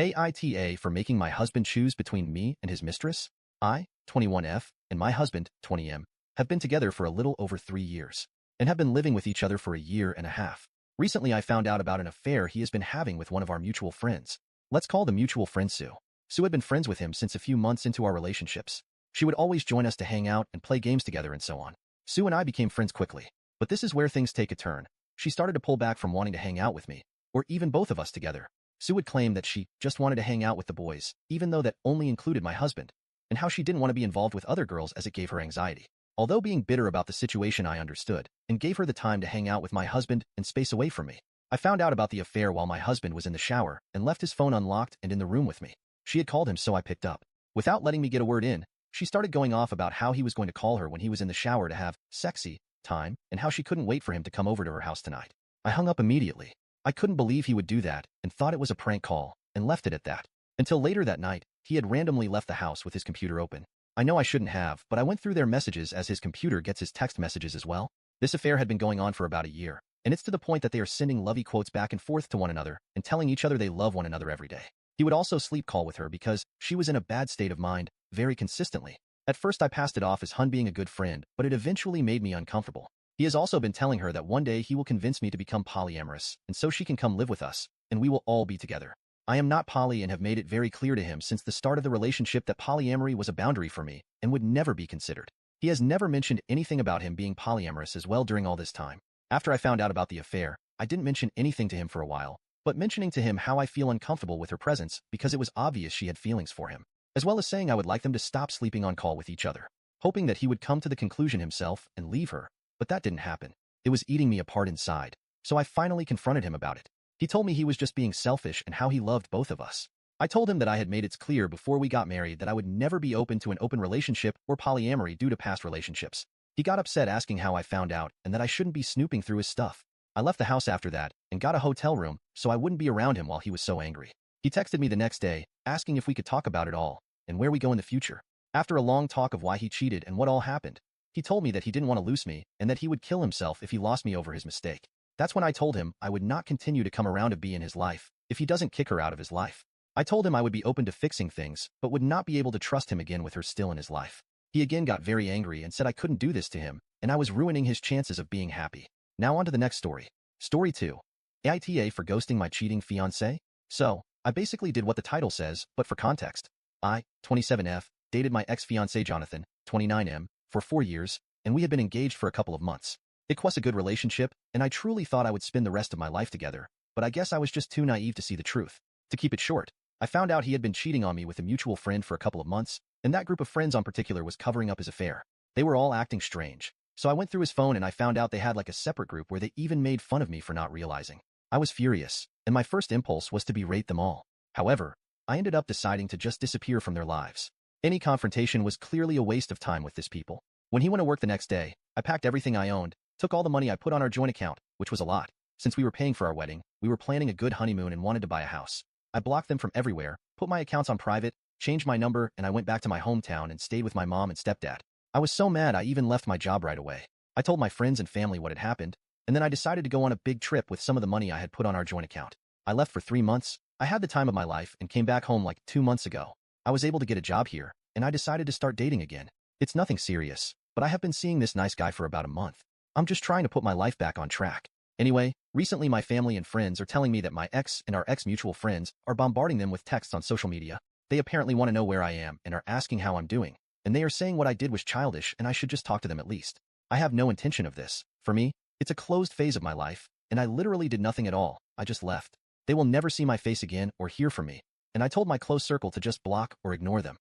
AITAH for making my husband choose between me and his mistress. I, 21F, and my husband, 20M, have been together for a little over 3 years and have been living with each other for a year and a half. Recently, I found out about an affair he has been having with one of our mutual friends. Let's call the mutual friend Sue. Sue had been friends with him since a few months into our relationships. She would always join us to hang out and play games together and so on. Sue and I became friends quickly, but this is where things take a turn. She started to pull back from wanting to hang out with me, or even both of us together. Sue would claim that she just wanted to hang out with the boys, even though that only included my husband, and how she didn't want to be involved with other girls as it gave her anxiety. Although being bitter about the situation, I understood and gave her the time to hang out with my husband and space away from me. I found out about the affair while my husband was in the shower and left his phone unlocked and in the room with me. She had called him, so I picked up. Without letting me get a word in, she started going off about how he was going to call her when he was in the shower to have sexy time and how she couldn't wait for him to come over to her house tonight. I hung up immediately. I couldn't believe he would do that and thought it was a prank call and left it at that. Until later that night, he had randomly left the house with his computer open. I know I shouldn't have, but I went through their messages as his computer gets his text messages as well. This affair had been going on for about a year, and it's to the point that they are sending lovey quotes back and forth to one another and telling each other they love one another every day. He would also sleep call with her because she was in a bad state of mind very consistently. At first I passed it off as Hun being a good friend, but it eventually made me uncomfortable. He has also been telling her that one day he will convince me to become polyamorous, and so she can come live with us, and we will all be together. I am not poly and have made it very clear to him since the start of the relationship that polyamory was a boundary for me and would never be considered. He has never mentioned anything about him being polyamorous as well during all this time. After I found out about the affair, I didn't mention anything to him for a while, but mentioning to him how I feel uncomfortable with her presence because it was obvious she had feelings for him, as well as saying I would like them to stop sleeping on call with each other, hoping that he would come to the conclusion himself and leave her. But that didn't happen. It was eating me apart inside, so I finally confronted him about it. He told me he was just being selfish and how he loved both of us. I told him that I had made it clear before we got married that I would never be open to an open relationship or polyamory due to past relationships. He got upset asking how I found out and that I shouldn't be snooping through his stuff. I left the house after that and got a hotel room so I wouldn't be around him while he was so angry. He texted me the next day, asking if we could talk about it all and where we go in the future. After a long talk of why he cheated and what all happened, he told me that he didn't want to lose me and that he would kill himself if he lost me over his mistake. That's when I told him I would not continue to come around to be in his life if he doesn't kick her out of his life. I told him I would be open to fixing things, but would not be able to trust him again with her still in his life. He again got very angry and said I couldn't do this to him, and I was ruining his chances of being happy. Now on to the next story. Story 2. AITAH for ghosting my cheating fiancé? So, I basically did what the title says, but for context. I, 27F, dated my ex-fiancé Jonathan, 29M, for 4 years, and we had been engaged for a couple of months. It was a good relationship, and I truly thought I would spend the rest of my life together, but I guess I was just too naive to see the truth. To keep it short, I found out he had been cheating on me with a mutual friend for a couple of months, and that group of friends in particular was covering up his affair. They were all acting strange. So I went through his phone and I found out they had like a separate group where they even made fun of me for not realizing. I was furious, and my first impulse was to berate them all. However, I ended up deciding to just disappear from their lives. Any confrontation was clearly a waste of time with this people. When he went to work the next day, I packed everything I owned, took all the money I put on our joint account, which was a lot. Since we were paying for our wedding, we were planning a good honeymoon and wanted to buy a house. I blocked them from everywhere, put my accounts on private, changed my number, and I went back to my hometown and stayed with my mom and stepdad. I was so mad I even left my job right away. I told my friends and family what had happened, and then I decided to go on a big trip with some of the money I had put on our joint account. I left for 3 months. I had the time of my life and came back home like 2 months ago. I was able to get a job here, and I decided to start dating again. It's nothing serious, but I have been seeing this nice guy for about a month. I'm just trying to put my life back on track. Anyway, recently my family and friends are telling me that my ex and our ex-mutual friends are bombarding them with texts on social media. They apparently want to know where I am and are asking how I'm doing, and they are saying what I did was childish and I should just talk to them at least. I have no intention of this. For me, it's a closed phase of my life, and I literally did nothing at all. I just left. They will never see my face again or hear from me, and I told my close circle to just block or ignore them.